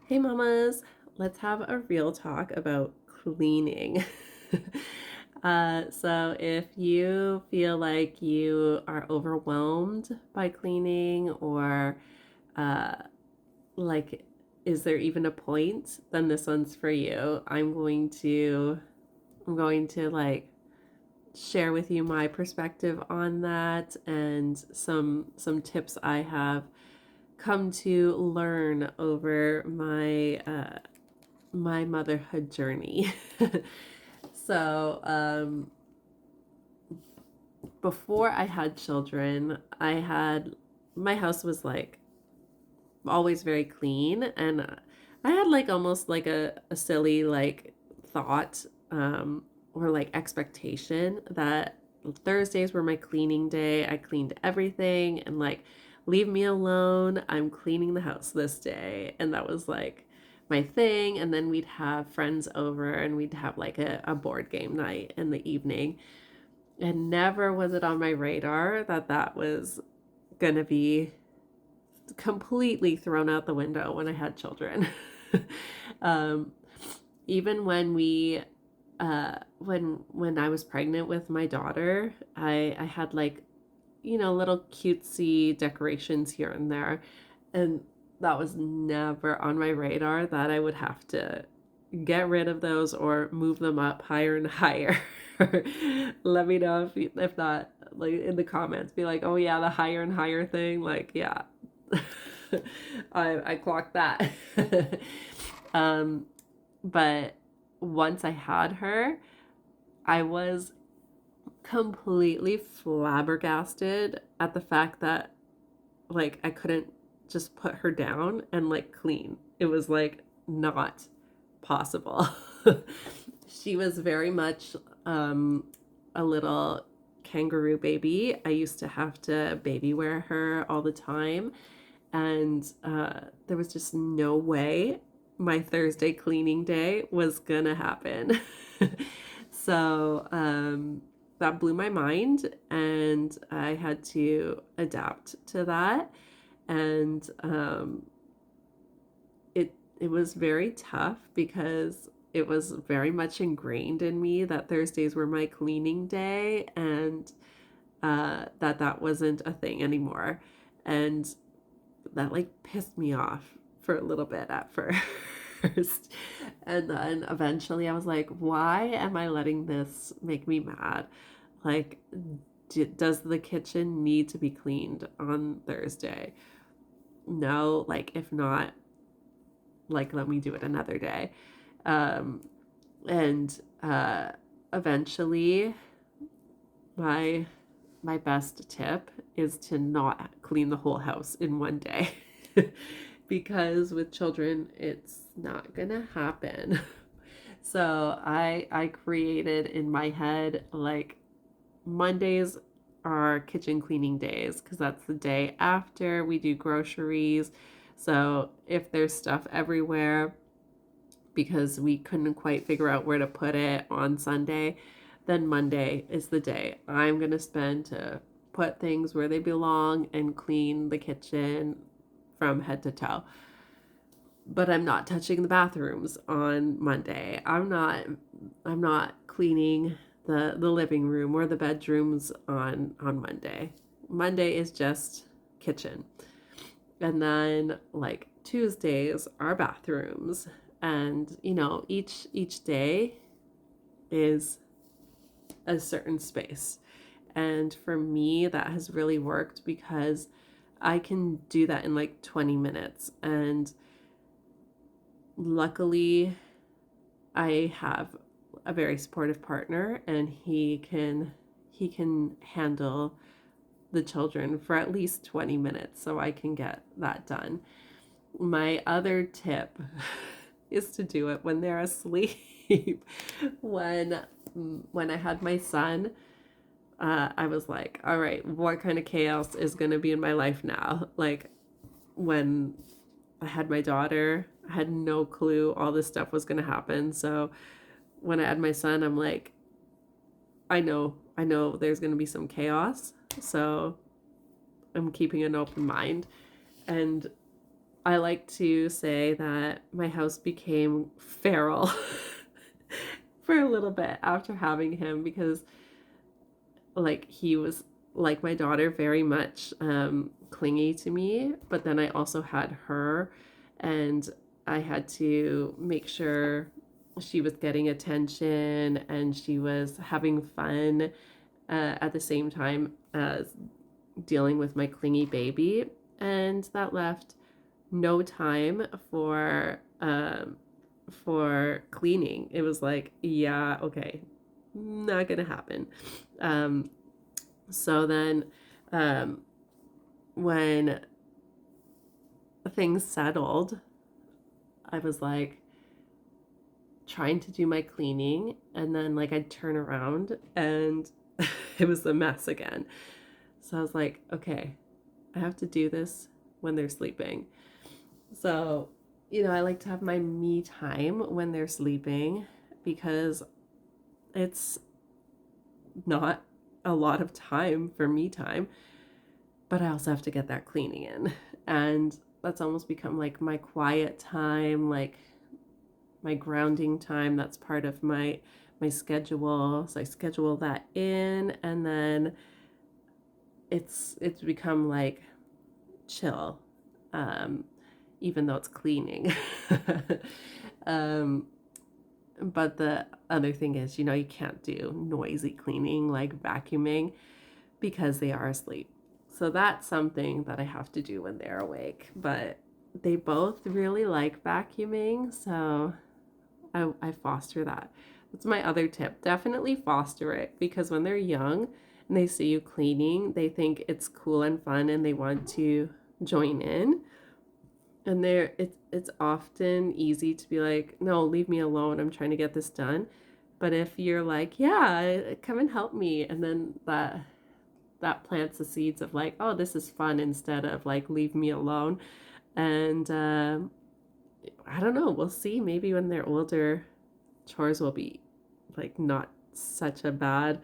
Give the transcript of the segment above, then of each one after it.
Hey mamas, let's have a real talk about cleaning. So if you feel like you are overwhelmed by cleaning or uh, like is there even a point, then this one's for you. I'm going to like share with you my perspective on that and some tips I have come to learn over my motherhood journey. So, before I had children, my house was like always very clean, and I had like almost like a silly like thought or like expectation that Thursdays were my cleaning day. I cleaned everything and like leave me alone. I'm cleaning the house this day. And that was like my thing. And then we'd have friends over and we'd have like a board game night in the evening. And never was it on my radar that that was going to be completely thrown out the window when I had children. um, Even when I was pregnant with my daughter, I had like little cutesy decorations here and there, and that was never on my radar that I would have to get rid of those or move them up higher and higher. Let me know if not, like in the comments, be like, oh yeah, the higher and higher thing, like yeah. I clocked that. um, but once I had her, I was completely flabbergasted at the fact that like I couldn't just put her down and like clean. It was like not possible. She was very much a little kangaroo baby. I used to have to baby wear her all the time, and there was just no way my Thursday cleaning day was gonna happen. So that blew my mind, and I had to adapt to that. And it was very tough because it was very much ingrained in me that Thursdays were my cleaning day, and that wasn't a thing anymore. And that like pissed me off for a little bit at first. And then eventually I was like, why am I letting this make me mad? Like, does the kitchen need to be cleaned on Thursday? No, like, if not, like, let me do it another day. Um, and eventually, my my best tip is to not clean the whole house in one day. Because with children it's not gonna happen. So I created in my head like Mondays are kitchen cleaning days because that's the day after we do groceries. So if there's stuff everywhere because we couldn't quite figure out where to put it on Sunday, then Monday is the day I'm going to spend to put things where they belong and clean the kitchen from head to toe. But I'm not touching the bathrooms on Monday. I'm not cleaning the living room or the bedrooms on Monday. Monday is just kitchen. And then like Tuesdays are bathrooms, and each day is a certain space. And for me that has really worked because I can do that in like 20 minutes. And luckily I have a very supportive partner, and he can handle the children for at least 20 minutes so I can get that done. My other tip is to do it when they're asleep. when when I had my son, I was like, all right, what kind of chaos is going to be in my life now? Like when I had my daughter, I had no clue all this stuff was going to happen. So when I had my son, I'm like, I know there's going to be some chaos. So I'm keeping an open mind. And I like to say that my house became feral for a little bit after having him because like he was like my daughter very much clingy to me, but then I also had her, and I had to make sure she was getting attention and she was having fun at the same time as dealing with my clingy baby, and that left no time for cleaning. It was like, yeah, okay, not gonna happen. Um, so then, um, when things settled, I was like trying to do my cleaning, and then like I'd turn around and it was a mess again. So I was like, okay, I have to do this when they're sleeping. So, I like to have my me time when they're sleeping because it's not a lot of time for me time, but I also have to get that cleaning in. And that's almost become like my quiet time, like my grounding time. That's part of my schedule. So I schedule that in, and then it's become like chill. Um Even though it's cleaning. um but the other thing is, you can't do noisy cleaning like vacuuming because they are asleep. So that's something that I have to do when they're awake. But they both really like vacuuming, so I foster that. That's my other tip. Definitely foster it because when they're young and they see you cleaning, they think it's cool and fun and they want to join in. And it's often easy to be like, no, leave me alone. I'm trying to get this done. But if you're like, yeah, come and help me, and then that plants the seeds of like, oh, this is fun instead of like, leave me alone. And I don't know. We'll see. Maybe when they're older, chores will be like not such a bad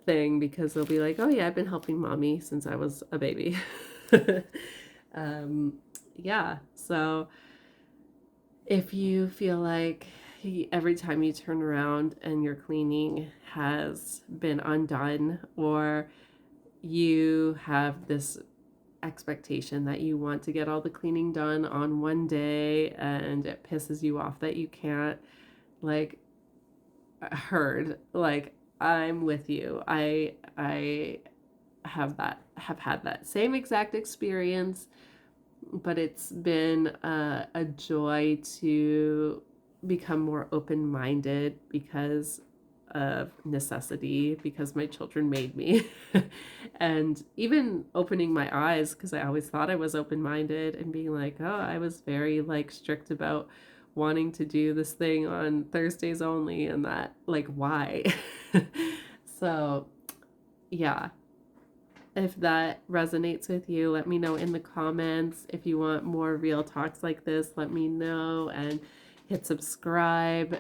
thing because they'll be like, oh yeah, I've been helping mommy since I was a baby. um, yeah. So if you feel like every time you turn around and your cleaning has been undone, or you have this expectation that you want to get all the cleaning done on one day and it pisses you off that you can't, like, heard, like, I'm with you. I have had that same exact experience, but it's been a joy to become more open-minded because of necessity, because my children made me. And even opening my eyes, because I always thought I was open-minded, and being like, oh, I was very like strict about wanting to do this thing on Thursdays only, and that, like, why? So yeah, if that resonates with you, let me know in the comments. If you want more real talks like this, let me know, and hit subscribe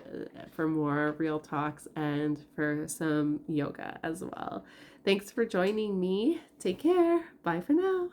for more real talks and for some yoga as well. Thanks for joining me. Take care. Bye for now.